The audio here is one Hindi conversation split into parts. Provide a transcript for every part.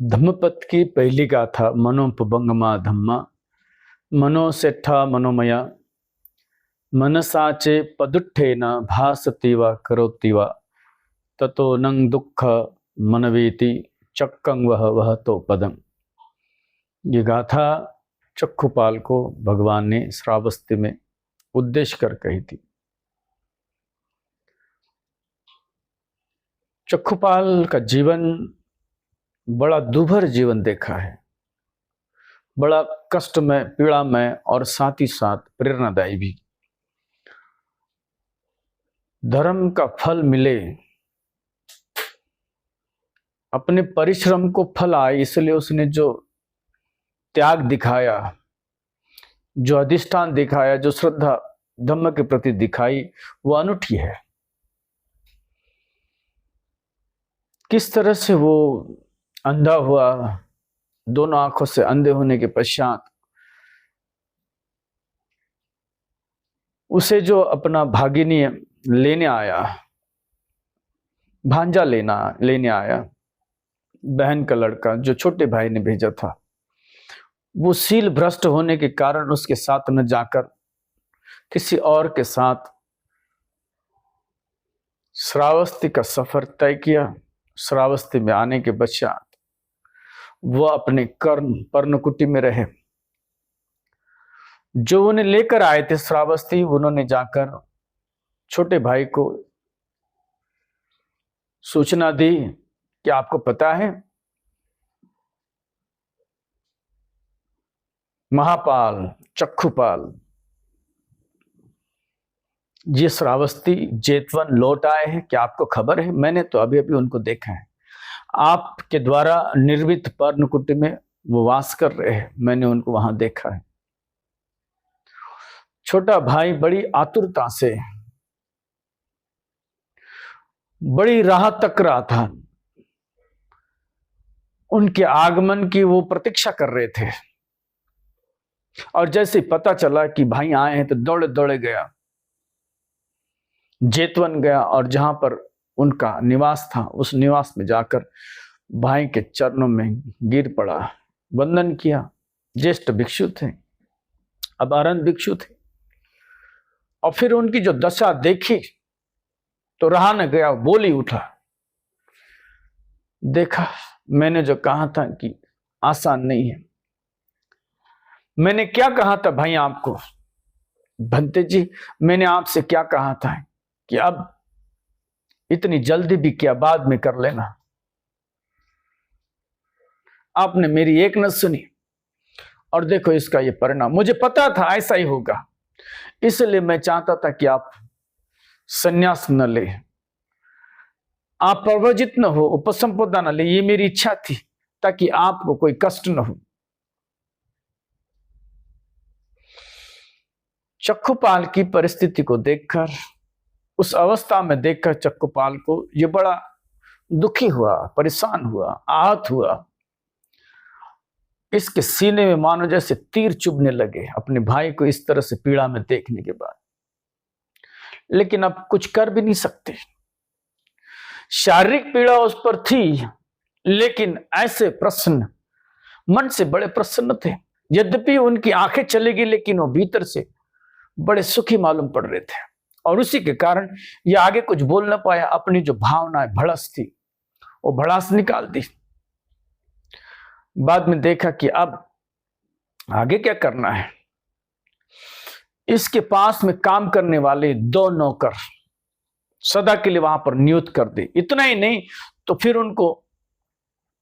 धम्मपद की पहली गाथा मनोपभंगमा धम्मा मनोसेठा मनोमया मनसाचे पदुट्ठेन भासति वा करोति वा ततो नंग दुख मनवेति चक्कं वह वह तो पदम। ये गाथा चक्षुपाल को भगवान ने श्रावस्ती में उद्देश्य कर कही थी। चक्षुपाल का जीवन बड़ा दुभर जीवन देखा है, बड़ा कष्टमय, पीड़ामय और साथ ही साथ प्रेरणादायी भी। धर्म का फल मिले, अपने परिश्रम को फल आए, इसलिए उसने जो त्याग दिखाया, जो अधिष्ठान दिखाया, जो श्रद्धा धम्म के प्रति दिखाई, वो अनूठी है। किस तरह से वो अंधा हुआ, दोनों आंखों से अंधे होने के पश्चात उसे जो अपना भागिनी लेने आया, भांजा लेने आया, बहन का लड़का जो छोटे भाई ने भेजा था, वो शील भ्रष्ट होने के कारण उसके साथ न जाकर किसी और के साथ श्रावस्ती का सफर तय किया। श्रावस्ती में आने के पश्चात वह अपने कर्म पर्णकुटी में रहे। जो उन्हें लेकर आए थे श्रावस्ती, उन्होंने जाकर छोटे भाई को सूचना दी कि आपको पता है महापाल चक्षुपाल ये श्रावस्ती जेतवन लौट आए हैं, क्या आपको खबर है? मैंने तो अभी अभी उनको देखा है, आपके द्वारा निर्मित पर्णकुटी में वो वास कर रहे हैं, मैंने उनको वहां देखा है। छोटा भाई बड़ी आतुरता से, बड़ी राह तक रहा था, उनके आगमन की वो प्रतीक्षा कर रहे थे। और जैसे पता चला कि भाई आए हैं तो दौड़े दौड़े गया, जेतवन गया और जहां पर उनका निवास था उस निवास में जाकर भाई के चरणों में गिर पड़ा, वंदन किया। ज्येष्ठ भिक्षु थे, अब अरंत भिक्षु थे। और फिर उनकी जो दशा देखी तो रहा न गया, बोल ही उठा, देखा मैंने जो कहा था कि आसान नहीं है। मैंने क्या कहा था भाई आपको? भंते जी, मैंने आपसे क्या कहा था कि अब इतनी जल्दी भी क्या, बाद में कर लेना। आपने मेरी एक न सुनी और देखो इसका ये परिणाम। मुझे पता था ऐसा ही होगा, इसलिए मैं चाहता था कि आप संन्यास न ले, आप प्रवजित न हो, उपसंपदा न ले, ये मेरी इच्छा थी ताकि आपको कोई कष्ट न हो। चक्षुपाल की परिस्थिति को देखकर, उस अवस्था में देखकर चक्षुपाल को ये बड़ा दुखी हुआ, परेशान हुआ, आहत हुआ। इसके सीने में मानो जैसे तीर चुभने लगे अपने भाई को इस तरह से पीड़ा में देखने के बाद। लेकिन अब कुछ कर भी नहीं सकते। शारीरिक पीड़ा उस पर थी, लेकिन ऐसे प्रसन्न, मन से बड़े प्रसन्न थे। यद्यपि उनकी आंखें चली गई, लेकिन वो भीतर से बड़े सुखी मालूम पड़ रहे थे। और उसी के कारण ये आगे कुछ बोल ना पाया। अपनी जो भावनाएं भड़ास थी वो भड़ास निकाल दी। बाद में देखा कि अब आगे क्या करना है। इसके पास में काम करने वाले 2 नौकर सदा के लिए वहां पर नियुक्त कर दे। इतना ही नहीं तो फिर उनको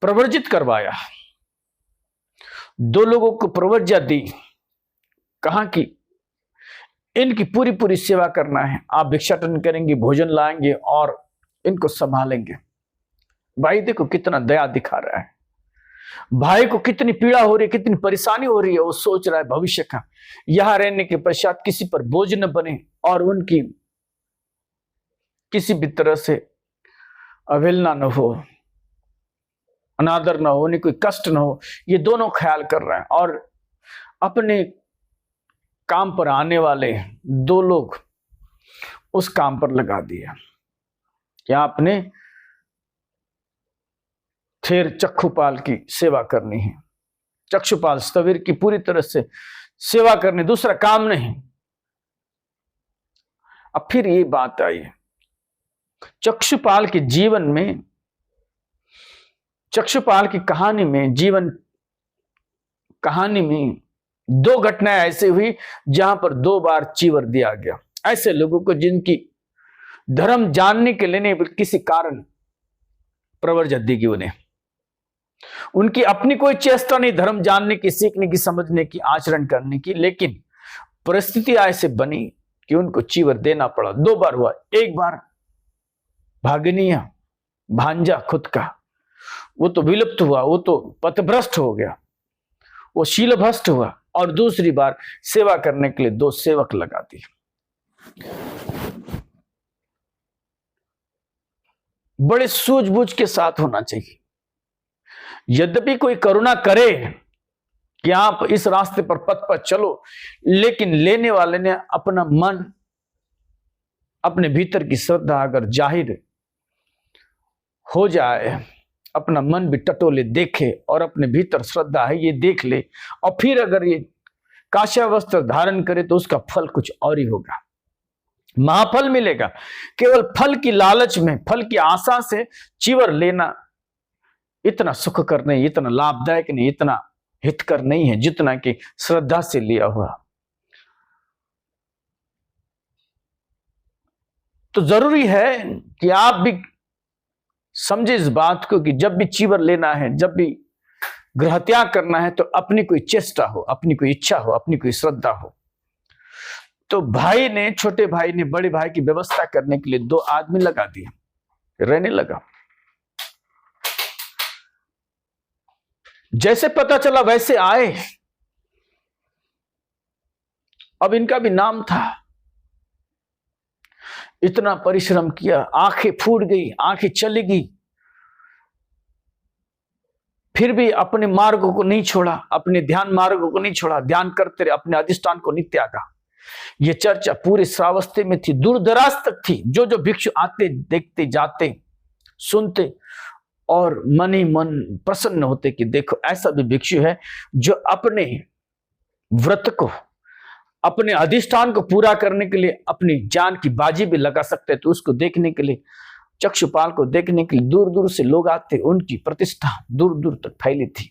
प्रवर्जित करवाया। 2 लोगों को प्रवर्ज्या दी, कहा कि इनकी पूरी पूरी सेवा करना है, आप भिक्षाटन करेंगे, भोजन लाएंगे और इनको संभालेंगे। भाई देखो कितना दया दिखा रहा है, भाई को कितनी पीड़ा हो रही है, कितनी परेशानी हो रही है। वो सोच रहा है भविष्य का, यहां रहने के पश्चात किसी पर बोझ न बने और उनकी किसी भी तरह से अवहेलना न हो, अनादर न हो, उन्हें कोई कष्ट न हो, ये दोनों ख्याल कर रहे हैं। और अपने काम पर आने वाले 2 लोग उस काम पर लगा दिया कि आपने फिर चक्षुपाल की सेवा करनी है। चक्षुपाल स्थविर की पूरी तरह से सेवा करनी, दूसरा काम नहीं। अब फिर ये बात आई, चक्षुपाल के जीवन में, चक्षुपाल की कहानी में, जीवन कहानी में 2 घटनाएं ऐसी हुई जहां पर 2 बार चीवर दिया गया। ऐसे लोगों को जिनकी धर्म जानने के लिए नहीं, किसी कारण प्रवर जद्दी की उन्हें, उनकी अपनी कोई चेष्टा नहीं धर्म जानने की, सीखने की, समझने की, आचरण करने की, लेकिन परिस्थिति ऐसे बनी कि उनको चीवर देना पड़ा। 2 बार हुआ। एक बार भागनिया भांजा खुद का, वो तो विलुप्त हुआ, वो तो पथभ्रष्ट हो गया, वो शीलभ्रष्ट हुआ। और दूसरी बार सेवा करने के लिए 2 सेवक लगा दिए। बड़े सूझबूझ के साथ होना चाहिए। यद्यपि कोई करुणा करे कि आप इस रास्ते पर, पथ पर चलो, लेकिन लेने वाले ने अपना मन, अपने भीतर की श्रद्धा अगर जाहिर हो जाए, अपना मन भी टटोले देखे और अपने भीतर श्रद्धा है ये देख ले, और फिर अगर ये काष्या वस्त्र धारण करे तो उसका फल कुछ और ही होगा, महाफल मिलेगा। केवल फल की लालच में, फल की आशा से चीवर लेना इतना सुखकर नहीं, इतना लाभदायक नहीं, इतना हितकर नहीं है जितना कि श्रद्धा से लिया हुआ। तो जरूरी है कि आप भी समझे इस बात को कि जब भी चीवर लेना है, जब भी ग्रह त्याग करना है, तो अपनी कोई चेष्टा हो, अपनी कोई इच्छा हो, अपनी कोई श्रद्धा हो। तो भाई ने, छोटे भाई ने बड़े भाई की व्यवस्था करने के लिए 2 आदमी लगा दिए, रहने लगा। जैसे पता चला वैसे आए। अब इनका भी नाम था। इतना परिश्रम किया, आंखें फूट गई, आंखें चली गई, फिर भी अपने मार्गों को नहीं छोड़ा, अपने ध्यान मार्गों को नहीं छोड़ा, ध्यान करते रहे, अपने अधिष्ठान को नहीं त्यागा। ये चर्चा पूरे श्रावस्ती में थी, दूर दराज तक थी। जो जो भिक्षु आते, देखते, जाते, सुनते और मन ही मन प्रसन्न होते कि देखो ऐसा भी भिक्षु है जो अपने व्रत को, अपने अधिष्ठान को पूरा करने के लिए अपनी जान की बाजी भी लगा सकते। तो उसको देखने के लिए, चक्षुपाल को देखने के लिए दूर दूर से लोग आते। उनकी प्रतिष्ठा दूर दूर तक फैली थी।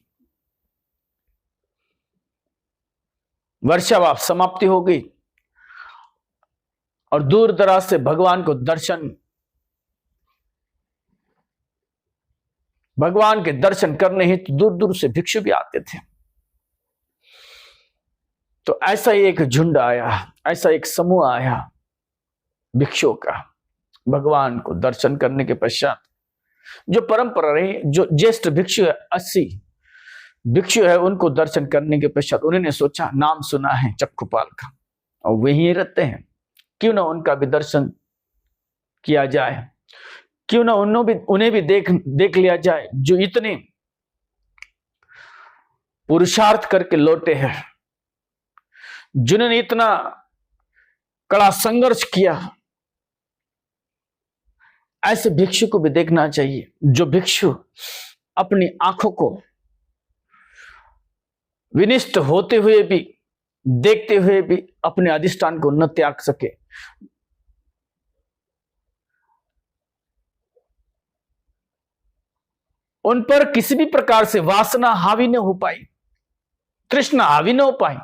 वर्षावाप समाप्ति हो गई और दूर दराज से भगवान को भगवान के दर्शन करने हेतु दूर दूर से भिक्षु भी आते थे। तो ऐसा ही एक झुंड आया, ऐसा एक समूह आया भिक्षुओं का। भगवान को दर्शन करने के पश्चात जो परंपरा रही, जो ज्येष्ठ भिक्षु है, 80 भिक्षु है, उनको दर्शन करने के पश्चात उन्होंने सोचा, नाम सुना है चक्षुपाल का और वहीं रहते हैं, क्यों ना उनका भी दर्शन किया जाए, क्यों ना उन्हें भी देख लिया जाए, जो इतने पुरुषार्थ करके लौटे हैं, जिन्होंने इतना कड़ा संघर्ष किया। ऐसे भिक्षु को भी देखना चाहिए, जो भिक्षु अपनी आंखों को विनिष्ट होते हुए भी, देखते हुए भी अपने अधिष्ठान को न त्याग सके। उन पर किसी भी प्रकार से वासना हावी न हो पाई, तृष्णा हावी न हो पाई,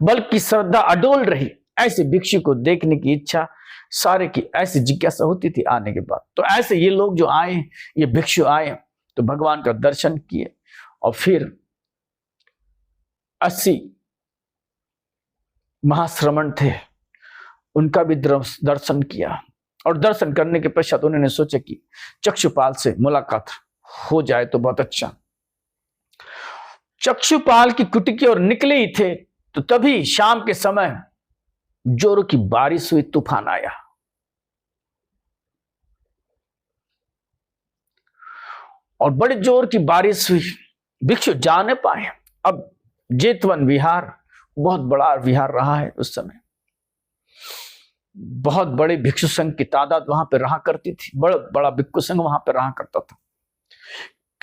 बल्कि श्रद्धा अडोल रही। ऐसे भिक्षु को देखने की इच्छा सारे की ऐसी जिज्ञासा होती थी आने के बाद। तो ऐसे ये लोग जो आए, ये भिक्षु आए तो भगवान का दर्शन किए और फिर 80 महाश्रमण थे, उनका भी दर्शन किया। और दर्शन करने के पश्चात उन्होंने सोचा कि चक्षुपाल से मुलाकात हो जाए तो बहुत अच्छा। चक्षुपाल की कुटी की ओर निकले ही थे तो तभी शाम के समय जोरों की बारिश हुई, तूफान आया और बड़े जोर की बारिश हुई। भिक्षु जा नहीं पाए। अब जेतवन विहार बहुत बड़ा विहार रहा है उस समय, बहुत बड़े भिक्षु संघ की तादाद वहां पर रहा करती थी, बड़ा बड़ा भिक्षु संघ वहां पर रहा करता था।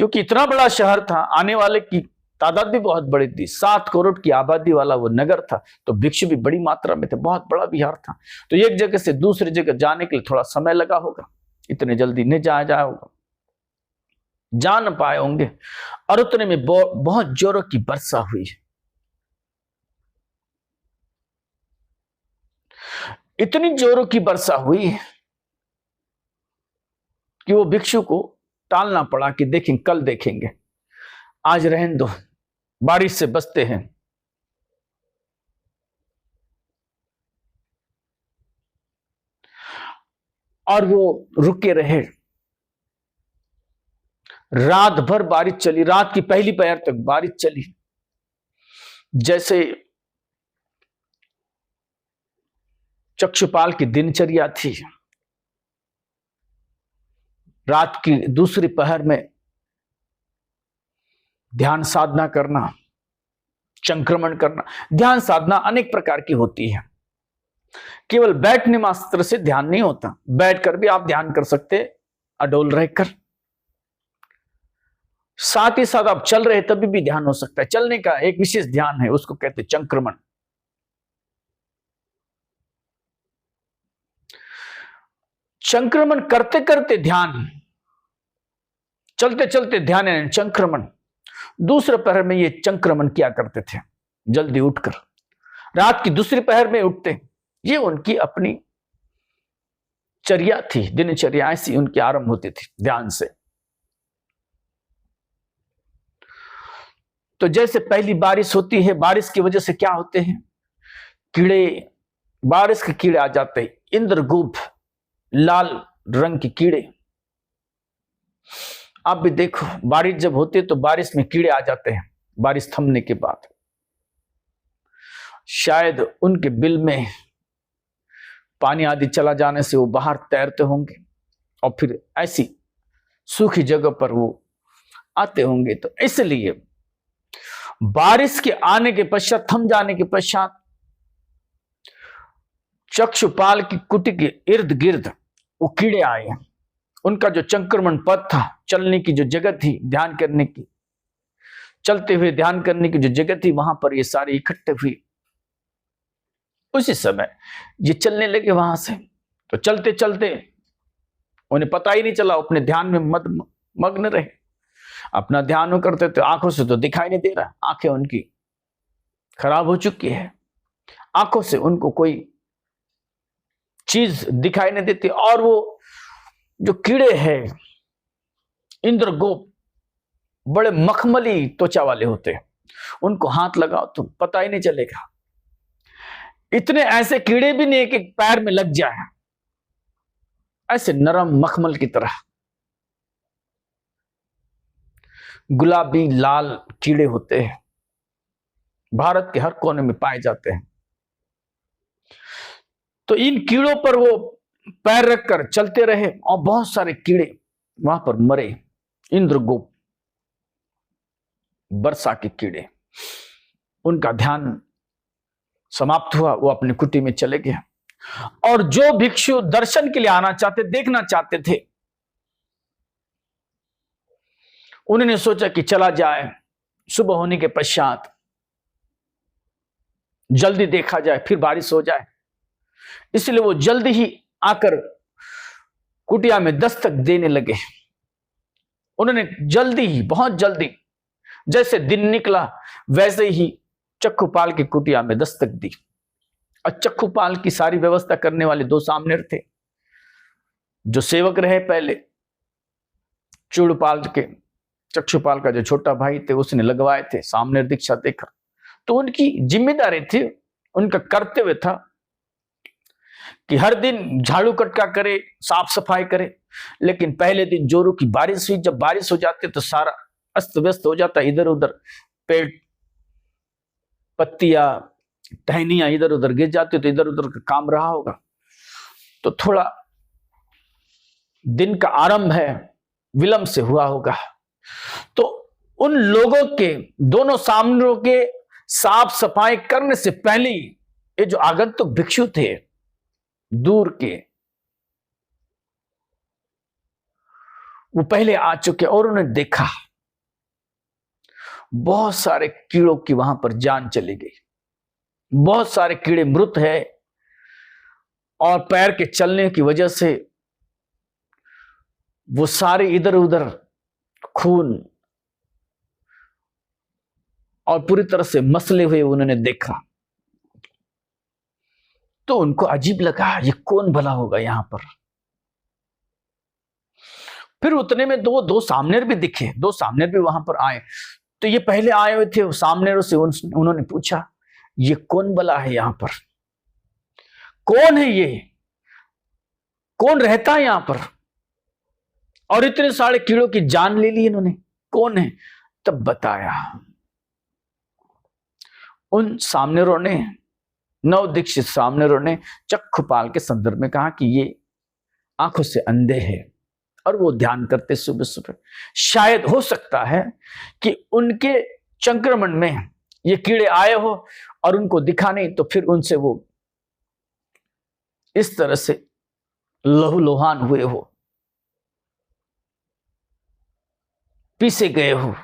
क्योंकि इतना बड़ा शहर था, आने वाले की तादाद भी बहुत बड़ी थी, 7 करोड़ की आबादी वाला वो नगर था, तो भिक्षु भी बड़ी मात्रा में थे, बहुत बड़ा विहार था। तो एक जगह से दूसरी जगह जाने के लिए थोड़ा समय लगा होगा, इतने जल्दी नहीं जाया होगा, जा न पाए होंगे। और उतने में बहुत जोरों की वर्षा हुई। इतनी जोरों की वर्षा हुई कि वो भिक्षु को टालना पड़ा कि देखें, कल देखेंगे, आज रहने दो, बारिश से बचते हैं। और वो रुके रहे। रात भर बारिश चली, रात की पहली पहर तक बारिश चली। जैसे चक्षुपाल की दिनचर्या थी, रात की दूसरी पहर में ध्यान साधना करना, संक्रमण करना। ध्यान साधना अनेक प्रकार की होती है, केवल बैठने मात्र से ध्यान नहीं होता, बैठकर भी आप ध्यान कर सकते, अडोल रहकर। साथ ही साथ आप चल रहे तभी भी ध्यान हो सकता है। चलने का एक विशेष ध्यान है, उसको कहते हैं संक्रमण। संक्रमण करते करते ध्यान, चलते चलते ध्यान है संक्रमण। दूसरे पहर में ये संक्रमण किया करते थे, जल्दी उठकर रात की दूसरी पहर में उठते। ये उनकी अपनी चर्या थी, दिनचर्या ऐसी उनकी आरंभ होती थी ध्यान से। तो जैसे पहली बारिश होती है, बारिश की वजह से क्या होते हैं, कीड़े, बारिश के कीड़े आ जाते हैं, इंद्रगुप्त लाल रंग के कीड़े। आप भी देखो, बारिश जब होती है तो बारिश में कीड़े आ जाते हैं। बारिश थमने के बाद शायद उनके बिल में पानी आदि चला जाने से वो बाहर तैरते होंगे और फिर ऐसी सूखी जगह पर वो आते होंगे। तो इसलिए बारिश के आने के पश्चात, थम जाने के पश्चात, चक्षुपाल की कुटी के इर्द गिर्द वो कीड़े आए। उनका जो संक्रमण पथ था, चलने की जो जगह थी, ध्यान करने की, चलते हुए ध्यान करने की जो जगह थी, वहां पर ये सारे इकट्ठे हुए। उसी समय ये चलने लगे वहां से। तो चलते चलते उन्हें पता ही नहीं चला, अपने ध्यान में मग्न रहे, अपना ध्यान करते थे। आंखों से तो दिखाई नहीं दे रहा, आंखें उनकी खराब हो चुकी है, आंखों से उनको कोई चीज दिखाई नहीं देती। और वो जो कीड़े हैं इंद्रगोप, बड़े मखमली त्वचा वाले होते हैं, उनको हाथ लगाओ तो पता ही नहीं चलेगा। इतने ऐसे कीड़े भी नहीं कि पैर में लग जाए, ऐसे नरम मखमल की तरह गुलाबी लाल कीड़े होते हैं, भारत के हर कोने में पाए जाते हैं। तो इन कीड़ों पर वो पैर रखकर चलते रहे और बहुत सारे कीड़े वहां पर मरे। इंद्रगुप्त, वर्षा के कीड़े, उनका ध्यान समाप्त हुआ, वो अपनी कुटी में चले गए। और जो भिक्षु दर्शन के लिए आना चाहते, देखना चाहते थे, उन्होंने सोचा कि चला जाए, सुबह होने के पश्चात जल्दी देखा जाए, फिर बारिश हो जाए। इसलिए वो जल्दी ही आकर कुटिया में दस्तक देने लगे। उन्होंने जल्दी ही, बहुत जल्दी, जैसे दिन निकला वैसे ही चक्षुपाल की कुटिया में दस्तक दी। और चक्षुपाल की सारी व्यवस्था करने वाले 2 सामनेर थे, जो सेवक रहे पहले, चूड़पाल के, चक्षुपाल का जो छोटा भाई थे, उसने लगवाए थे सामनेर दीक्षा देकर। तो उनकी जिम्मेदारी थी, उनका कर्तव्य था कि हर दिन झाड़ू कटका करे, साफ सफाई करे। लेकिन पहले दिन जोरों की बारिश हुई, जब बारिश हो जाती तो सारा अस्त व्यस्त हो जाता, इधर उधर पेड़, पत्तियां, टहनियां इधर उधर गिर जाती, तो इधर उधर का काम रहा होगा। तो थोड़ा दिन का आरंभ है, विलंब से हुआ होगा। तो उन लोगों के, दोनों सामनों के साफ सफाई करने से पहले ही ये जो आगंतुक भिक्षु थे दूर के, वो पहले आ चुके और उन्हें देखा बहुत सारे कीड़ों की वहां पर जान चली गई, बहुत सारे कीड़े मृत है और पैर के चलने की वजह से वो सारे इधर उधर खून और पूरी तरह से मसले हुए उन्होंने देखा। तो उनको अजीब लगा, ये कौन भला होगा यहां पर। फिर उतने में दो सामनेर भी दिखे, दो सामनेर भी वहां पर आए। तो ये पहले आए हुए थे, सामनेरों से उन्होंने पूछा, ये कौन भला है यहां पर, कौन है ये, कौन रहता है यहां पर, और इतने सारे कीड़ों की जान ले ली इन्होंने, कौन है। तब बताया, उन सामनेरों ने, नवदीक्षित सामनेरों ने चक्षुपाल के संदर्भ में कहा कि ये आंखों से अंधे हैं और वो ध्यान करते सुबह सुबह। शायद हो सकता है कि उनके संक्रमण में ये कीड़े आए हो और उनको दिखा नहीं, तो फिर उनसे वो इस तरह से लहूलुहान हुए हो, पीसे गए हो।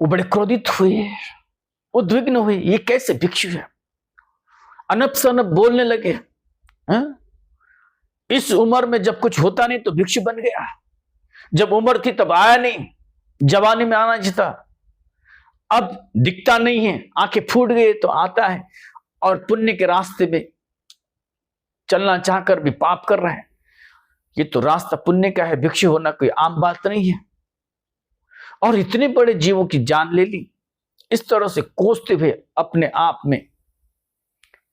वो बड़े क्रोधित हुए, उद्विग्न हुए, ये कैसे भिक्षु है। अनप शनप बोलने लगे, इस उम्र में जब कुछ होता नहीं तो भिक्षु बन गया, जब उम्र थी तब आया नहीं, जवानी में आना चाहिए था, अब दिखता नहीं है, आंखें फूट गई तो आता है, और पुण्य के रास्ते में चलना चाहकर भी पाप कर रहा है। ये तो रास्ता पुण्य का है, भिक्षु होना कोई आम बात नहीं है। और इतने बड़े जीवों की जान ले ली। इस तरह से कोसते हुए अपने आप में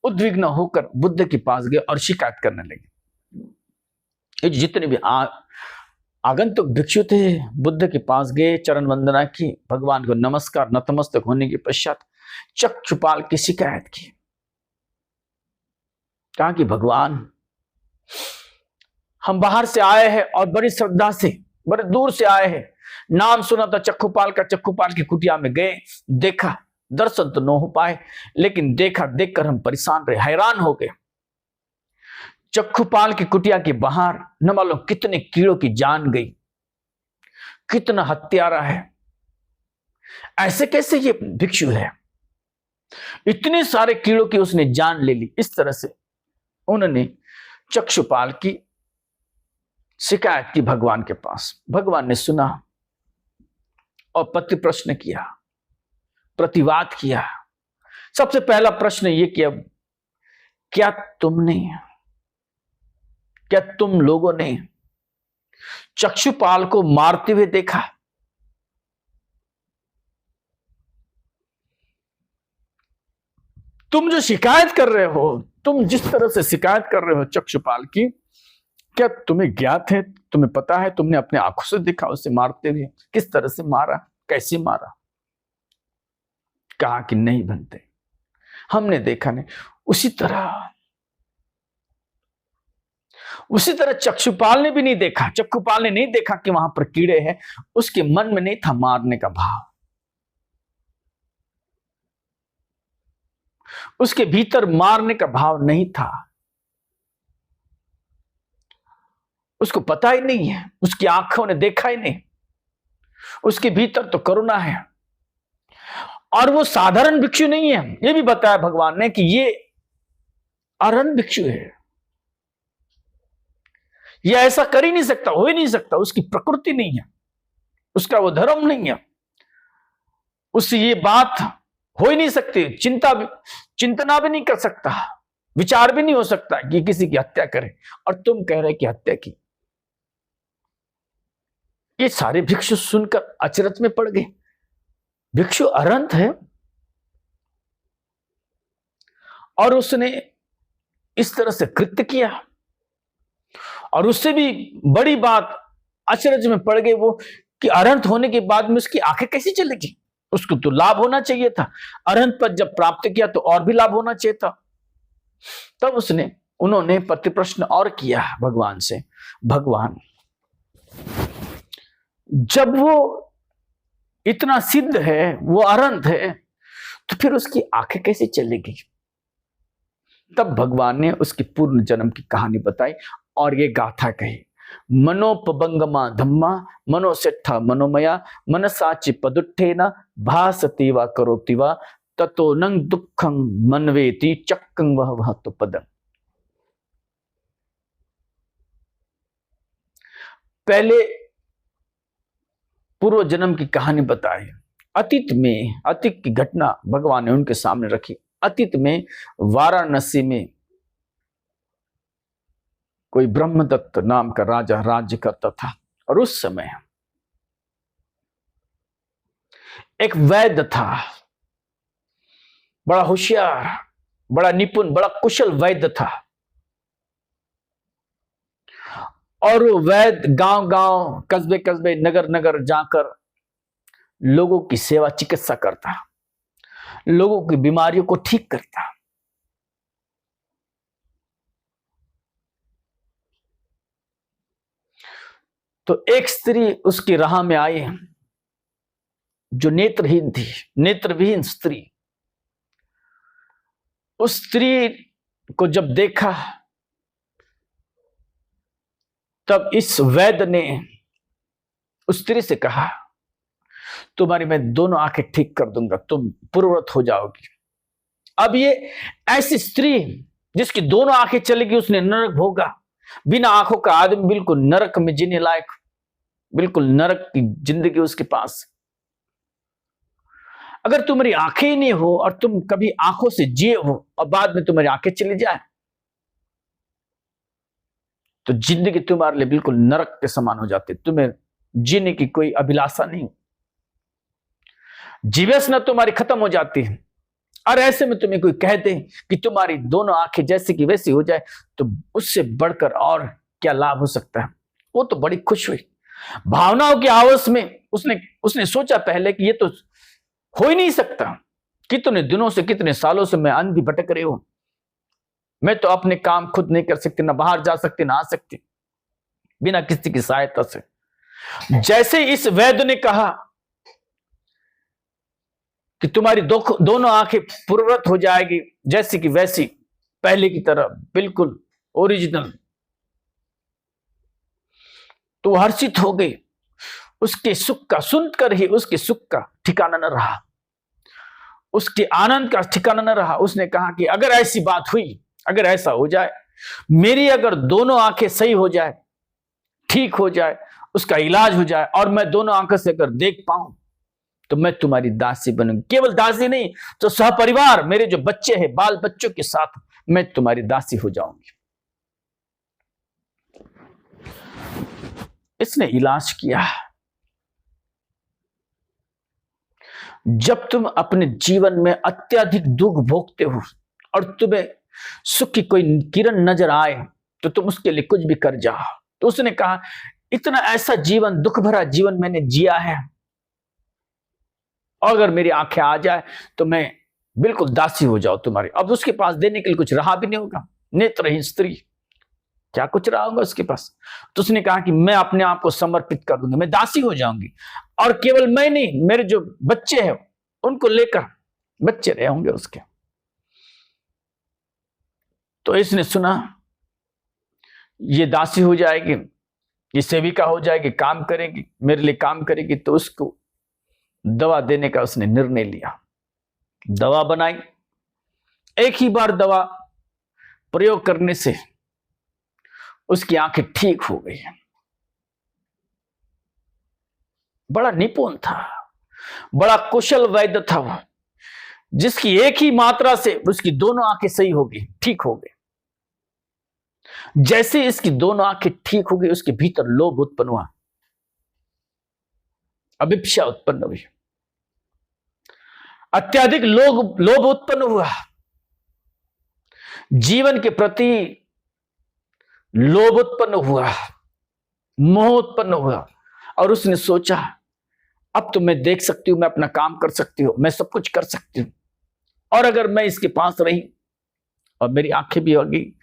उद्विग्न होकर बुद्ध के पास गए और शिकायत करने लगे। जितने भी आगंतुक भिक्षु थे बुद्ध के पास गए, चरण वंदना की, भगवान को नमस्कार, नतमस्तक होने के पश्चात चक्षुपाल की शिकायत की। कहा कि भगवान, हम बाहर से आए हैं और बड़ी श्रद्धा से, बड़े दूर से आए हैं, नाम सुना था चक्षुपाल का, चक्षुपाल की कुटिया में गए, देखा, दर्शन तो न हो पाए, लेकिन देखा, देखकर हम परेशान रहे, हैरान हो गए। चक्षुपाल की कुटिया के बाहर न मालूम कितने कीड़ों की जान गई, कितना हत्यारा है, ऐसे कैसे ये भिक्षु है, इतने सारे कीड़ों की उसने जान ले ली। इस तरह से उन्होंने चक्षुपाल की शिकायत की भगवान के पास। भगवान ने सुना और पति प्रश्न किया, प्रतिवाद किया। सबसे पहला प्रश्न ये किया, क्या तुम लोगों ने चक्षुपाल को मारते हुए देखा? तुम जो शिकायत कर रहे हो, तुम जिस तरह से शिकायत कर रहे हो चक्षुपाल की, क्या तुम्हें ज्ञात है, तुम्हें पता है, तुमने अपने आंखों से देखा उसे मारते हुए, किस तरह से मारा, कैसे मारा? कहा कि नहीं बनते, हमने देखा नहीं। उसी तरह चक्षुपाल ने भी नहीं देखा, चक्षुपाल ने नहीं देखा कि वहां पर कीड़े हैं, उसके मन में नहीं था मारने का भाव, उसके भीतर मारने का भाव नहीं था, उसको पता ही नहीं है, उसकी आंखों ने देखा ही नहीं, उसके भीतर तो करुणा है। और वो साधारण भिक्षु नहीं है, ये भी बताया भगवान ने कि ये अरहंत भिक्षु है, ये ऐसा कर ही नहीं सकता, हो ही नहीं सकता, उसकी प्रकृति नहीं है, उसका वो धर्म नहीं है, उससे ये बात हो ही नहीं सकती, चिंतना भी नहीं कर सकता, विचार भी नहीं हो सकता कि किसी की हत्या करे। और तुम कह रहे कि हत्या की। ये सारे भिक्षु सुनकर अचरज में पड़ गए, भिक्षु अरहंत है और उसने इस तरह से कृत्य किया। और उससे भी बड़ी बात अचरज में पड़ गई वो कि अरहंत होने के बाद में उसकी आंखें कैसी चलेगी, उसको तो लाभ होना चाहिए था, अरहंत पद जब प्राप्त किया तो और भी लाभ होना चाहिए था। तब उन्होंने पति प्रश्न और किया भगवान से, भगवान जब वो इतना सिद्ध है, वो अरहंत है, तो फिर उसकी आंखें कैसे चलेगी? तब भगवान ने उसकी पूर्ण जन्म की कहानी बताई और ये गाथा कही। मनोपबंगमा धम्मा मनोसेट्ठा मनोमया मनसाचि पदुट्ठेन भासति वा करोति वा ततो नंग दुखं मनवेति चक्कं वह तो पदम। पहले पूर्व जन्म की कहानी बताई। अतीत की घटना भगवान ने उनके सामने रखी। अतीत में वाराणसी में कोई ब्रह्मदत्त नाम का राजा राज्य करता था, और उस समय एक वैद्य था, बड़ा होशियार, बड़ा निपुण, बड़ा कुशल वैद्य था। और वो वैद्य गांव गांव, कस्बे कस्बे, नगर नगर जाकर लोगों की सेवा चिकित्सा करता, लोगों की बीमारियों को ठीक करता। तो एक स्त्री उसकी राह में आई जो नेत्रहीन थी, नेत्रविहीन स्त्री। उस स्त्री को जब देखा तब इस वैद्य ने उस स्त्री से कहा, तुम्हारी मैं दोनों आंखें ठीक कर दूंगा, तुम पूर्ववत हो जाओगी। अब ये ऐसी स्त्री जिसकी दोनों आंखें चलेगी, उसने नरक भोगा। बिना आंखों का आदमी बिल्कुल नरक में जीने लायक, बिल्कुल नरक की जिंदगी उसके पास। अगर तुम्हारी आंखें ही नहीं हो और तुम कभी आंखों से जिए हो और बाद में तुम्हारी आंखें चली जाए तो जिंदगी तुम्हारे लिए बिल्कुल नरक के समान हो जाती। तुम्हें जीने की कोई अभिलाषा नहीं, जीवासना तुम्हारी खत्म हो जाती है। और ऐसे में तुम्हें कोई कह दे कि तुम्हारी दोनों आंखें जैसी की वैसी हो जाए तो उससे बढ़कर और क्या लाभ हो सकता है। वो तो बड़ी खुश हुई। भावनाओं के आवेश में उसने सोचा पहले कि ये तो हो ही नहीं सकता। कितने दिनों से, कितने सालों से मैं अंधी भटक रही हूं, मैं तो अपने काम खुद नहीं कर सकती, ना बाहर जा सकती, ना आ सकती बिना किसी की सहायता से। जैसे इस वैद्य ने कहा कि तुम्हारी दोनों आंखें पूर्ववत हो जाएगी, जैसी की वैसी, पहले की तरह बिल्कुल ओरिजिनल, तो हर्षित हो गई। उसके सुख का सुनकर ही उसके सुख का ठिकाना न रहा, उसके आनंद का ठिकाना न रहा। उसने कहा कि अगर ऐसी बात हुई, अगर ऐसा हो जाए, मेरी अगर दोनों आंखें सही हो जाए, ठीक हो जाए, उसका इलाज हो जाए और मैं दोनों आंखों से अगर देख पाऊं तो मैं तुम्हारी दासी बनूंगी। केवल दासी नहीं तो सहपरिवार, मेरे जो बच्चे हैं, बाल बच्चों के साथ मैं तुम्हारी दासी हो जाऊंगी। इसने इलाज किया। जब तुम अपने जीवन में अत्यधिक दुख भोगते हो और तुम्हें सुख की कोई किरण नजर आए तो तुम उसके लिए कुछ भी कर जाओ। तो उसने कहा, इतना ऐसा जीवन, दुख भरा जीवन मैंने जिया है, और अगर मेरी आंखें आ जाए तो मैं बिल्कुल दासी हो जाऊं तुम्हारी। अब उसके पास देने के लिए कुछ रहा भी नहीं होगा। नेत्रहीन स्त्री, क्या कुछ रहा होगा उसके पास। तो उसने कहा कि मैं अपने आप को समर्पित कर दूंगी, मैं दासी हो जाऊंगी, और केवल मैं नहीं, मेरे जो बच्चे हैं उनको लेकर बच्चे रहे होंगे उसके। तो इसने सुना ये दासी हो जाएगी, ये सेविका हो जाएगी, काम करेगी, मेरे लिए काम करेगी। तो उसको दवा देने का उसने निर्णय लिया। दवा बनाई। एक ही बार दवा प्रयोग करने से उसकी आंखें ठीक हो गई। बड़ा निपुण था, बड़ा कुशल वैद्य था वो, जिसकी एक ही मात्रा से उसकी दोनों आंखें सही हो गई, ठीक हो गई। जैसे इसकी दोनों आंखें ठीक हो गई, उसके भीतर लोभ उत्पन्न हुआ, अभिप्सा उत्पन्न हुई, अत्यधिक लोभ उत्पन्न हुआ। जीवन के प्रति लोभ उत्पन्न हुआ, मोह उत्पन्न हुआ, और उसने सोचा अब तो मैं देख सकती हूं, मैं अपना काम कर सकती हूं, मैं सब कुछ कर सकती हूं, और अगर मैं इसके पास रही और मेरी आंखें भी होगी,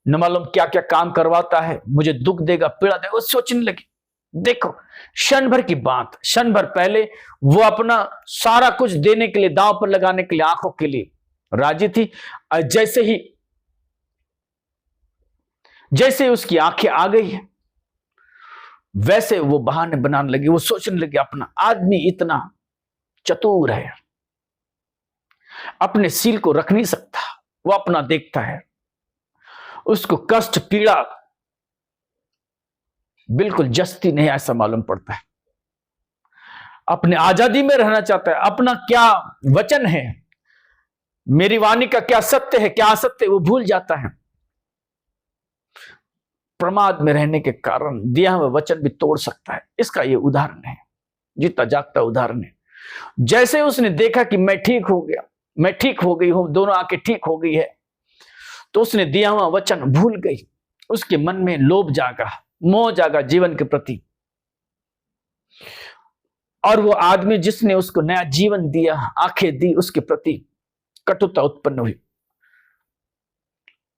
न मालूम क्या क्या काम करवाता है, मुझे दुख देगा, पीड़ा देगा। वो सोचने लगी। देखो, क्षण भर की बात, क्षण भर पहले वो अपना सारा कुछ देने के लिए, दांव पर लगाने के लिए, आंखों के लिए राजी थी। और जैसे ही उसकी आंखें आ गई वैसे वो बहाने बनाने लगी, वो सोचने लगी अपना आदमी इतना चतुर है, अपने सील को रख नहीं सकता, वो अपना देखता है, उसको कष्ट पीड़ा बिल्कुल जस्ती नहीं ऐसा मालूम पड़ता है, अपने आजादी में रहना चाहता है, अपना क्या वचन है, मेरी वाणी का क्या सत्य है क्या असत्य है वो भूल जाता है। प्रमाद में रहने के कारण दिया हुआ वचन भी तोड़ सकता है। इसका ये उदाहरण है, जीता जागता उदाहरण है। जैसे उसने देखा कि मैं ठीक हो गया, मैं ठीक हो गई हूं, दोनों आंखें ठीक हो गई है, तो उसने दिया हुआ वचन भूल गई। उसके मन में लोभ जागा, मोह जागा जीवन के प्रति, और वो आदमी जिसने उसको नया जीवन दिया, आंखें दी, उसके प्रति कटुता उत्पन्न हुई।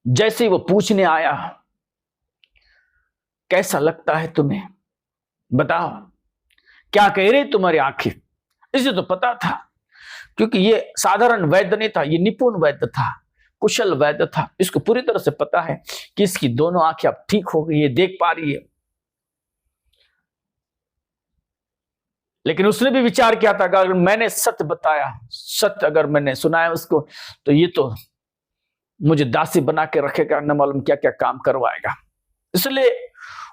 जैसे ही वो पूछने आया, कैसा लगता है तुम्हें, बताओ क्या कह रही तुम्हारी आंखें। इसे तो पता था, क्योंकि ये साधारण वैद्य नहीं था, ये निपुण वैद्य था, कुशल वैद्य था। इसको पूरी तरह से पता है कि इसकी दोनों आंखें अब ठीक हो गई है, देख पा रही है। लेकिन उसने भी विचार किया था अगर मैंने सत्य बताया, सत्य अगर मैंने सुनाया उसको, तो ये तो मुझे दासी बना के रखेगा, न मालूम क्या क्या काम करवाएगा। इसलिए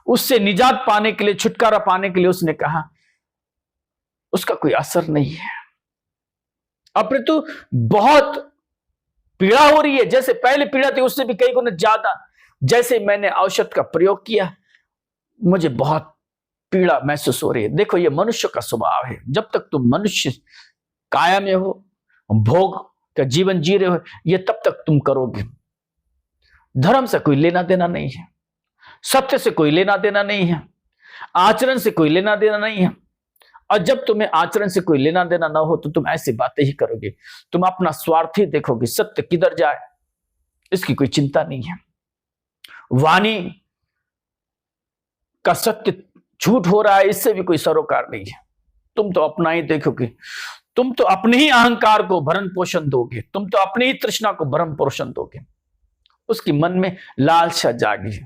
उससे निजात पाने के लिए, छुटकारा पाने के लिए उसने कहा उसका कोई असर नहीं है, अपितु बहुत पीड़ा हो रही है, जैसे पहले पीड़ा थी उससे भी कई गुना ज्यादा। जैसे मैंने औषध का प्रयोग किया मुझे बहुत पीड़ा महसूस हो रही है। देखो ये मनुष्य का स्वभाव है, जब तक तुम मनुष्य काया में हो, भोग का जीवन जी रहे हो, ये तब तक तुम करोगे। धर्म से कोई लेना देना नहीं है, सत्य से कोई लेना देना नहीं है, आचरण से कोई लेना देना नहीं है। और जब तुम्हें आचरण से कोई लेना देना ना हो तो तुम ऐसी बातें ही करोगे, तुम अपना स्वार्थ ही देखोगे, सत्य किधर जाए इसकी कोई चिंता नहीं है। वाणी का सत्य झूठ हो रहा है इससे भी कोई सरोकार नहीं है। तुम तो अपना ही देखोगे, तुम तो अपने ही अहंकार को भरण पोषण दोगे, तुम तो अपनी ही तृष्णा को भरण पोषण दोगे। उसके मन में लालसा जागी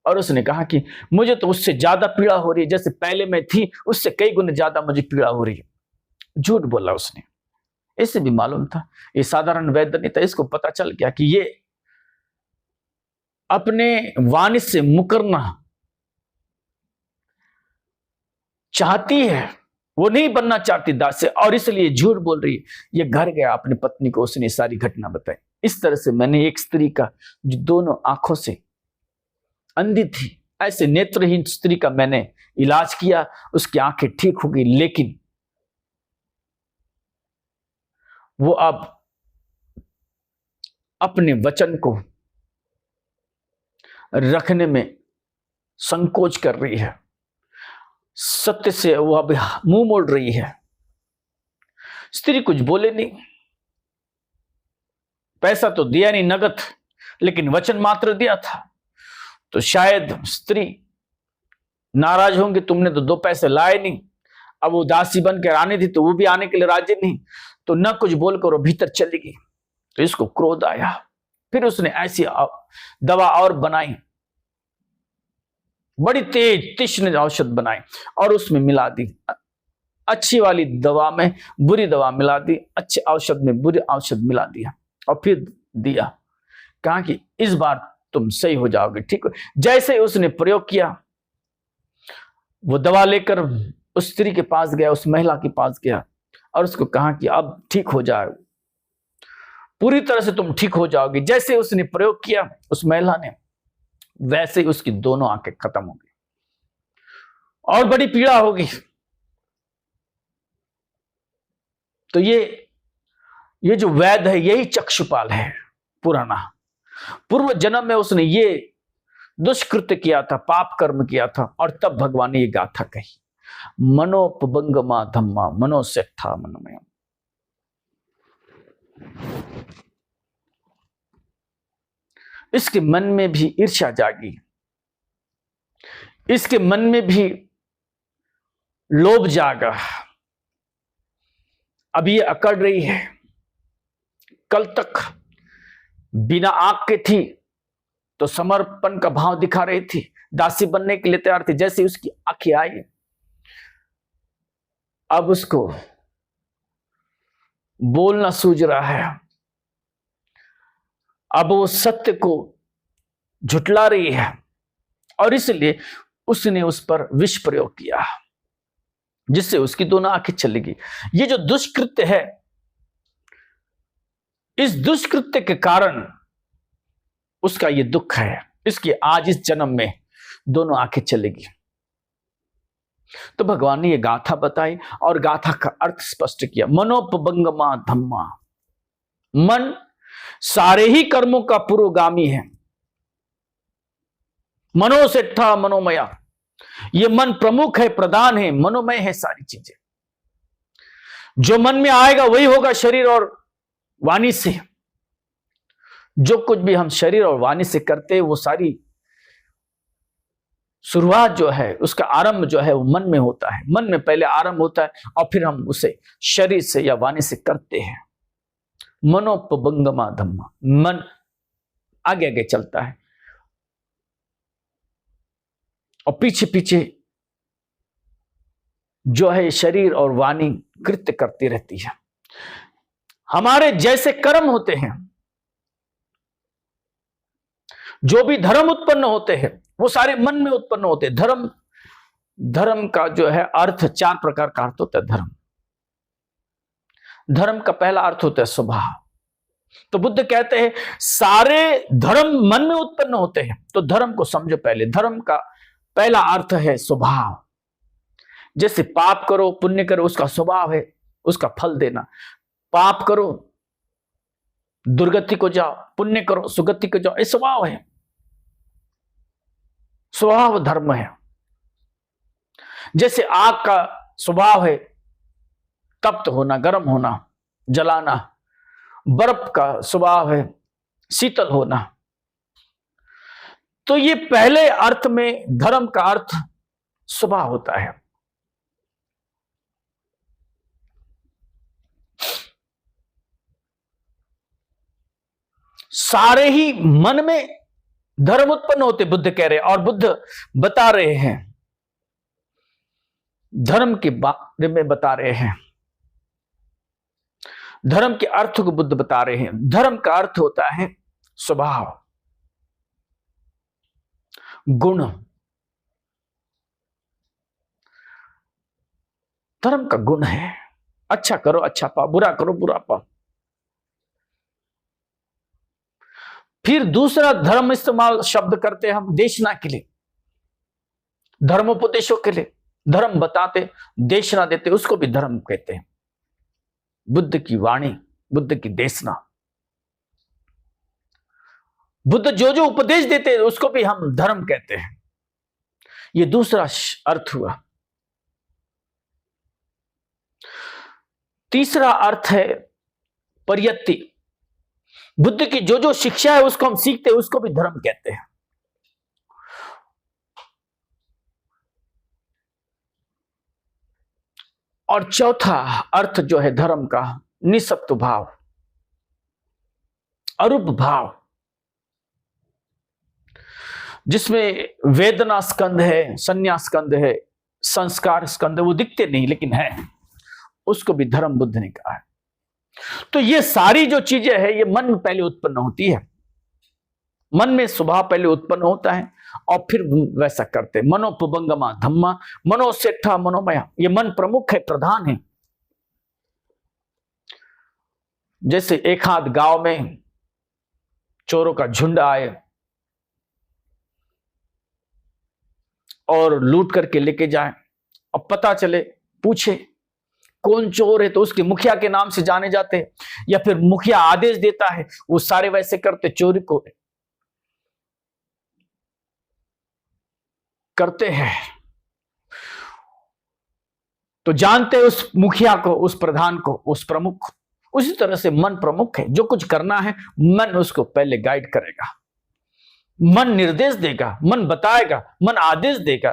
और उसने कहा कि मुझे तो उससे ज्यादा पीड़ा हो रही है, जैसे पहले मैं थी उससे कई गुना ज्यादा मुझे पीड़ा हो रही है। झूठ बोला उसने। इससे भी मालूम था ये साधारण वैद्य नहीं था, इसको पता चल गया कि ये अपने वाणी से मुकरना चाहती है, वो नहीं बनना चाहती दास से, और इसलिए झूठ बोल रही है। ये घर गया अपनी पत्नी को, उसने सारी घटना बताई। इस तरह से मैंने एक स्त्री का जो दोनों आंखों से अंधी थी, ऐसे नेत्रहीन स्त्री का मैंने इलाज किया, उसकी आंखें ठीक हो गई। लेकिन वो अब अपने वचन को रखने में संकोच कर रही है, सत्य से वो अब मुंह मोड़ रही है। स्त्री कुछ बोले नहीं, पैसा तो दिया नहीं नगद, लेकिन वचन मात्र दिया था। तो शायद स्त्री नाराज होंगे, तुमने तो 2 पैसे लाए नहीं, अब वो दासी बन के आनी थी तो वो भी आने के लिए राजी नहीं, तो न कुछ बोलकर वो भीतर चली गई। तो इसको क्रोध आया, फिर उसने ऐसी दवा और बनाई, बड़ी तेज तीक्ष्ण औषध बनाई और उसमें मिला दी। अच्छी वाली दवा में बुरी दवा मिला दी, अच्छे औषध में बुरी औषध मिला दिया और फिर दिया, कहा कि इस बार तुम सही हो जाओगे, ठीक हो। जैसे उसने प्रयोग किया, वो दवा लेकर उस स्त्री के पास गया, उस महिला के पास गया और उसको कहा कि अब ठीक हो जाओ, पूरी तरह से तुम ठीक हो जाओगे। जैसे उसने प्रयोग किया उस महिला ने, वैसे ही उसकी दोनों आंखें खत्म हो गई और बड़ी पीड़ा होगी। तो ये जो वैद्य है यही चक्षुपाल है पुराना। पूर्व जन्म में उसने ये दुष्कृत्य किया था, पाप कर्म किया था, और तब भगवान ने ये गाथा कही, मनोपभंगमा धम्मा मनोसेठा मनोमय। इसके मन में भी ईर्ष्या जागी, इसके मन में भी लोभ जागा। अब ये अकड़ रही है, कल तक बिना आंख के थी, तो समर्पण का भाव दिखा रही थी, दासी बनने के लिए तैयार थी। जैसे उसकी आंखें आई, अब उसको बोलना सूझ रहा है, अब वो सत्य को झुटला रही है और इसलिए उसने उस पर विष प्रयोग किया, जिससे उसकी दोनों आंखें चली गई। ये जो दुष्कृत्य है, इस दुष्कृत्य के कारण उसका ये दुख है, इसकी आज इस जन्म में दोनों आंखें चलेगी। तो भगवान ने ये गाथा बताई और गाथा का अर्थ स्पष्ट किया। मनोपबंगमा धम्मा, मन सारे ही कर्मों का पुरोगामी है। मनोसेठा मनोमया, ये मन प्रमुख है, प्रधान है, मनोमय है सारी चीजें। जो मन में आएगा वही होगा शरीर और वाणी से। जो कुछ भी हम शरीर और वाणी से करते हैं वो सारी शुरुआत जो है, उसका आरंभ जो है वो मन में होता है। मन में पहले आरंभ होता है और फिर हम उसे शरीर से या वाणी से करते हैं। मनोपबंगमा धम्मा, मन आगे आगे चलता है और पीछे पीछे जो है शरीर और वाणी कृत्य करती रहती है। हमारे जैसे कर्म होते हैं, जो भी धर्म उत्पन्न होते हैं वो सारे मन में उत्पन्न होते हैं। धर्म का जो है अर्थ, 4 प्रकार का अर्थ होता है। धर्म का पहला अर्थ होता है स्वभाव। तो बुद्ध कहते हैं सारे धर्म मन में उत्पन्न होते हैं। तो धर्म को समझो पहले। धर्म का पहला अर्थ है स्वभाव। जैसे पाप करो पुण्य करो, उसका स्वभाव है उसका फल देना। पाप करो दुर्गति को जाओ, पुण्य करो सुगति को जाओ, ये स्वभाव है, स्वभाव धर्म है। जैसे आग का स्वभाव है तप्त होना, गर्म होना, जलाना। बर्फ का स्वभाव है शीतल होना। तो ये पहले अर्थ में धर्म का अर्थ स्वभाव होता है। सारे ही मन में धर्म उत्पन्न होते, बुद्ध कह रहे हैं। और बुद्ध बता रहे हैं, धर्म के बारे में बता रहे हैं, धर्म के अर्थ को बुद्ध बता रहे हैं। धर्म का अर्थ होता है स्वभाव, गुण। धर्म का गुण है अच्छा करो अच्छा पाओ, बुरा करो बुरा पाओ। फिर दूसरा धर्म इस्तेमाल शब्द करते हैं हम देशना के लिए, धर्मोपदेशों के लिए। धर्म बताते देशना देते, उसको भी धर्म कहते हैं। बुद्ध की वाणी, बुद्ध की देशना, बुद्ध जो जो उपदेश देते हैं उसको भी हम धर्म कहते हैं। ये दूसरा अर्थ हुआ। तीसरा अर्थ है परियत्ति। बुद्ध की जो जो शिक्षा है उसको हम सीखते हैं, उसको भी धर्म कहते हैं। और चौथा अर्थ जो है धर्म का, निसत्व भाव, अरूप भाव, जिसमें वेदना स्कंद है, संन्यास स्कंद है, संस्कार स्कंद है। वो दिखते नहीं लेकिन है, उसको भी धर्म बुद्ध ने कहा है। तो ये सारी जो चीजें हैं ये मन में पहले उत्पन्न होती है। मन में स्वभाव पहले उत्पन्न होता है और फिर वैसा करते। मनोपबंगमा धम्मा, मनोसेठा मनोमया, ये मन प्रमुख है, प्रधान है। जैसे एक हाथ गांव में चोरों का झुंड आए और लूट करके लेके जाए, अब पता चले, पूछे कौन चोर है तो उसके मुखिया के नाम से जाने जाते हैं, या फिर मुखिया आदेश देता है, वो सारे वैसे करते, चोरी को करते हैं। तो जानते हैं उस मुखिया को, उस प्रधान को, उस प्रमुख को। उसी तरह से मन प्रमुख है। जो कुछ करना है मन उसको पहले गाइड करेगा, मन निर्देश देगा, मन बताएगा, मन आदेश देगा,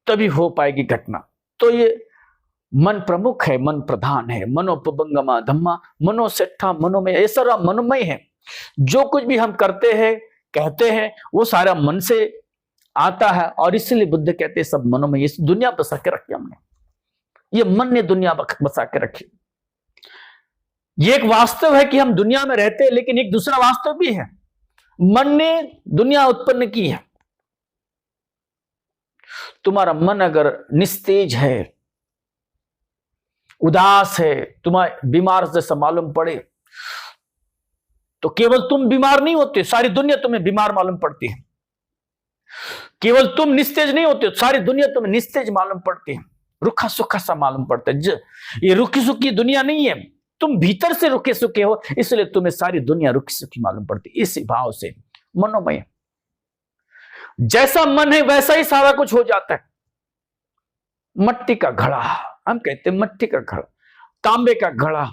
तभी हो पाएगी घटना। तो ये मन प्रमुख है, मन प्रधान है। मनोपबंगमा धम्मा, मनोसेठा मनोमय, ये सारा मनोमय है। जो कुछ भी हम करते हैं कहते हैं वो सारा मन से आता है, और इसलिए बुद्ध कहते हैं सब मनों में ये दुनिया बसा के रखी हमने, ये मन ने दुनिया बसा के रखी। ये एक वास्तव है कि हम दुनिया में रहते हैं, लेकिन एक दूसरा वास्तव भी है, मन ने दुनिया उत्पन्न की है। तुम्हारा मन अगर निस्तेज है, उदास है, तुम्हें बीमार जैसा मालूम पड़े, तो केवल तुम बीमार नहीं होते, सारी दुनिया तुम्हें बीमार मालूम पड़ती है। केवल तुम निस्तेज नहीं होते, सारी दुनिया तुम्हें निस्तेज मालूम पड़ती है, रुखा सुखा सा मालूम पड़ता है। ये रुखी सुखी दुनिया नहीं है, तुम भीतर से रुके सुखे हो, इसलिए तुम्हें सारी दुनिया रुखी सुखी मालूम पड़ती है। इसी भाव से मनोमय, जैसा मन है वैसा ही सारा कुछ हो जाता है। मट्टी का घड़ा, हम कहते हैं मट्टी का घड़ा, तांबे का घड़ा,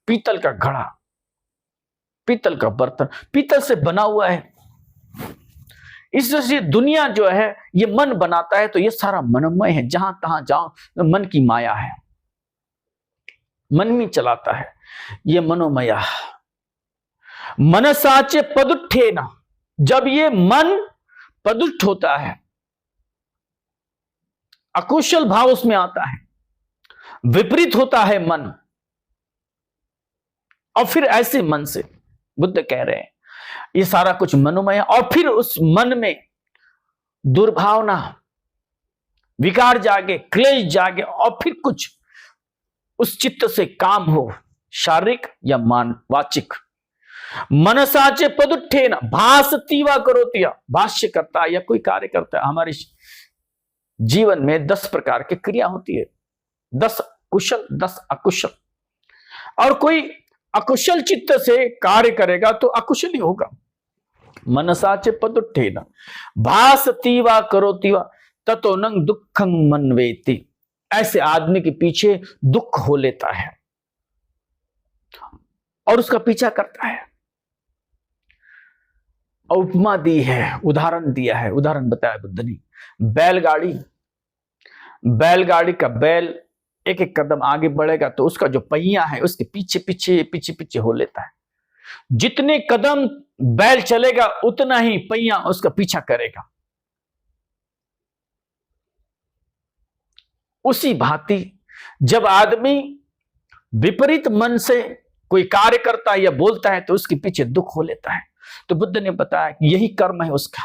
पीतल का घड़ा, पीतल का बर्तन, पीतल से बना हुआ है। इसलिए दुनिया जो है ये मन बनाता है, तो ये सारा मनमय है। जहां तहां जाओ मन की माया है, मन में चलाता है ये मनोमया। मनसाचे पदुट्ठे न, जब ये मन पदुष्ट होता है, अकुशल भाव उसमें आता है, विपरीत होता है मन, और फिर ऐसे मन से बुद्ध कह रहे हैं ये सारा कुछ मनोमय है। और फिर उस मन में दुर्भावना, विकार जागे, क्लेश जागे, और फिर कुछ उस चित्त से काम हो, शारीरिक या वाचिक। मनसाचे पदुट्ठे न भासतीवा करोतिया, भाष्य करता है या कोई कार्य करता है। हमारे जीवन में 10 प्रकार की क्रिया होती है, 10 कुशल 10 अकुशल, और कोई अकुशल चित्त से कार्य करेगा तो अकुशल ही होगा। मनसाचे पदुट्ठे न भासतीवा करोतिवा ततो नंग दुखं मनवेति, ऐसे आदमी के पीछे दुख हो लेता है और उसका पीछा करता है। उपमा दी है, उदाहरण दिया है, उदाहरण बताया बुद्ध ने। बैलगाड़ी का बैल एक एक कदम आगे बढ़ेगा तो उसका जो पहिया है उसके पीछे पीछे पीछे पीछे हो लेता है। जितने कदम बैल चलेगा उतना ही पहिया उसका पीछा करेगा। उसी भांति जब आदमी विपरीत मन से कोई कार्य करता है या बोलता है तो उसके पीछे दुख हो लेता है। तो बुद्ध ने बताया कि यही कर्म है उसका,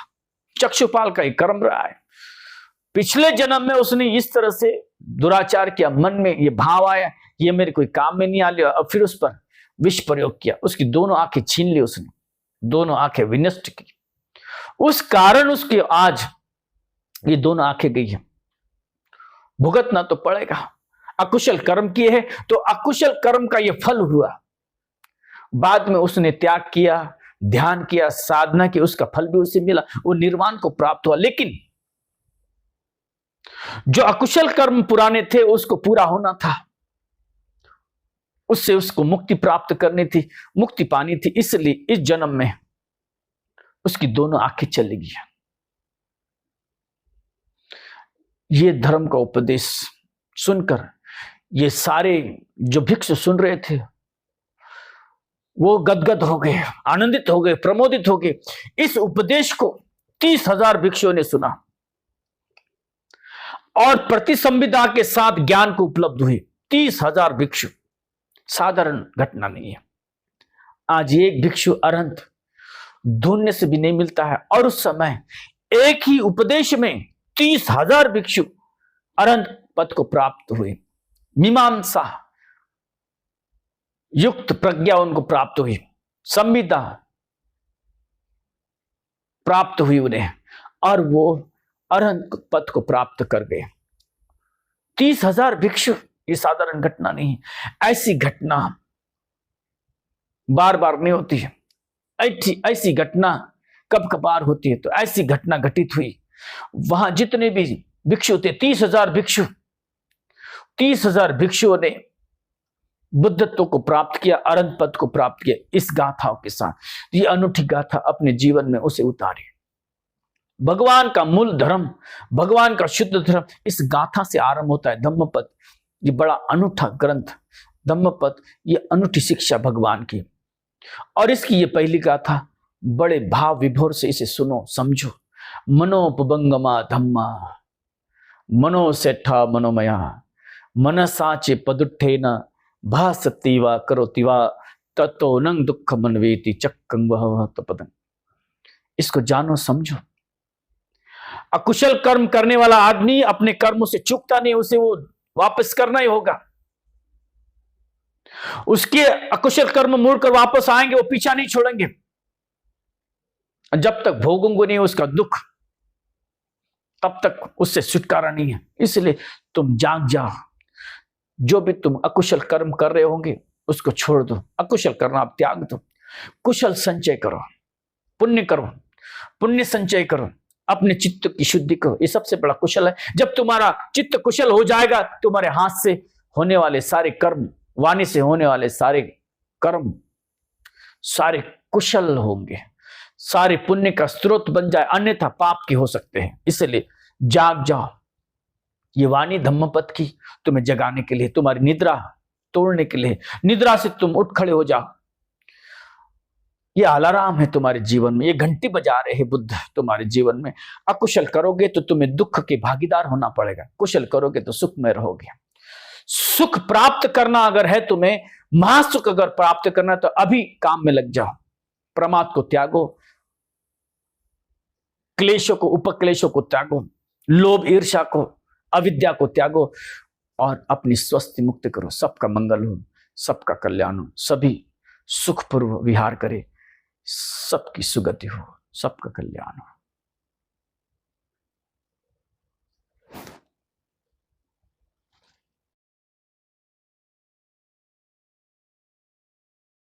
चक्षुपाल का ही कर्म रहा है। पिछले जन्म में उसने इस तरह से दुराचार किया, मन में ये भाव आया ये मेरे कोई काम में नहीं आ लिया, और फिर उस पर विष प्रयोग किया, उसकी दोनों आंखें छीन ली, उसने दोनों आंखें विनष्ट की। उस कारण उसके आज ये दोनों आंखें गई है, भुगतना तो पड़ेगा। अकुशल कर्म किए हैं तो अकुशल कर्म का ये फल हुआ। बाद में उसने त्याग किया, ध्यान किया, साधना की, उसका फल भी उसे मिला, वो निर्वाण को प्राप्त हुआ। लेकिन जो अकुशल कर्म पुराने थे उसको पूरा होना था, उससे उसको मुक्ति प्राप्त करनी थी, मुक्ति पानी थी, इसलिए इस जन्म में उसकी दोनों आंखें चली गई। ये धर्म का उपदेश सुनकर ये सारे जो भिक्षु सुन रहे थे वो गदगद हो गए, आनंदित हो गए, प्रमोदित हो गए। इस उपदेश को 30,000 भिक्षुओं ने सुना और प्रतिसंविदा के साथ ज्ञान को उपलब्ध हुई। 30,000 भिक्षु, साधारण घटना नहीं है। आज एक भिक्षु अरहंत ढूंढने से भी नहीं मिलता है, और उस समय एक ही उपदेश में 30,000 भिक्षु अरहंत पद को प्राप्त हुए। मीमांसा युक्त प्रज्ञा उनको प्राप्त हुई, संविदा प्राप्त हुई उन्हें, और वो अरहंत पद को प्राप्त कर गए। 30,000 भिक्षु, ये साधारण घटना नहीं। ऐसी घटना बार बार नहीं होती है, ऐसी घटना कब कभार होती है। तो ऐसी घटना घटित हुई। वहां जितने भी भिक्षु थे, 30,000 भिक्षु, 30,000 भिक्षुओं ने बुद्धत्व को प्राप्त किया, अरहंत पद को प्राप्त किया इस गाथाओं के साथ। ये अनूठी गाथा अपने जीवन में उसे उतारे। भगवान का मूल धर्म, भगवान का शुद्ध धर्म इस गाथा से आरंभ होता है। धम्मपद, ये बड़ा अनूठा ग्रंथ धम्मपद, ये अनूठी शिक्षा भगवान की, और इसकी ये पहली गाथा बड़े भाव विभोर से इसे सुनो, समझो। मनोपबंगमा धम्मा मनो सेठा मनोमया मनसाचे पदुट्ठे न भासतीवा करोतिवा ततो नंग दुख मनवेति चक्कं वह तपदं। इसको जानो, समझो। अकुशल कर्म करने वाला आदमी अपने कर्मों से चूकता नहीं, उसे वो वापस करना ही होगा। उसके अकुशल कर्म मुड़कर वापस आएंगे, वो पीछा नहीं छोड़ेंगे। जब तक भोगोगे नहीं उसका दुख, तब तक उससे छुटकारा नहीं है। इसलिए तुम जाग जाओ। जो भी तुम अकुशल कर्म कर रहे होंगे उसको छोड़ दो। अकुशल करना आप त्याग दो। कुशल संचय करो, पुण्य करो, पुण्य संचय करो, अपने चित्त की शुद्धि करो। ये सबसे बड़ा कुशल है। जब तुम्हारा चित्त कुशल हो जाएगा, तुम्हारे हाथ से होने वाले सारे कर्म, वाणी से होने वाले सारे कर्म सारे कुशल होंगे, सारे पुण्य का स्रोत बन जाए, अन्यथा पाप के हो सकते हैं। इसलिए जाग जाओ। ये वाणी धम्मपद की तुम्हें जगाने के लिए, तुम्हारी निद्रा तोड़ने के लिए, निद्रा से तुम उठ खड़े हो जाओ। ये अलार्म है तुम्हारे जीवन में, ये घंटी बजा रहे हैं बुद्ध तुम्हारे जीवन में। अकुशल करोगे तो तुम्हें दुख के भागीदार होना पड़ेगा, कुशल करोगे तो सुख में रहोगे। सुख प्राप्त करना अगर है तुम्हें, महासुख अगर प्राप्त करना, तो अभी काम में लग जाओ। प्रमाद को त्यागो, क्लेशों को, उपक्लेशों को त्यागो, लोभ ईर्ष्या को, अविद्या को त्यागो और अपनी स्वस्थ मुक्त करो। सबका मंगल हो, सबका कल्याण हो, सभी सुखपूर्व विहार करे, सबकी सुगति हो, सबका कल्याण हो।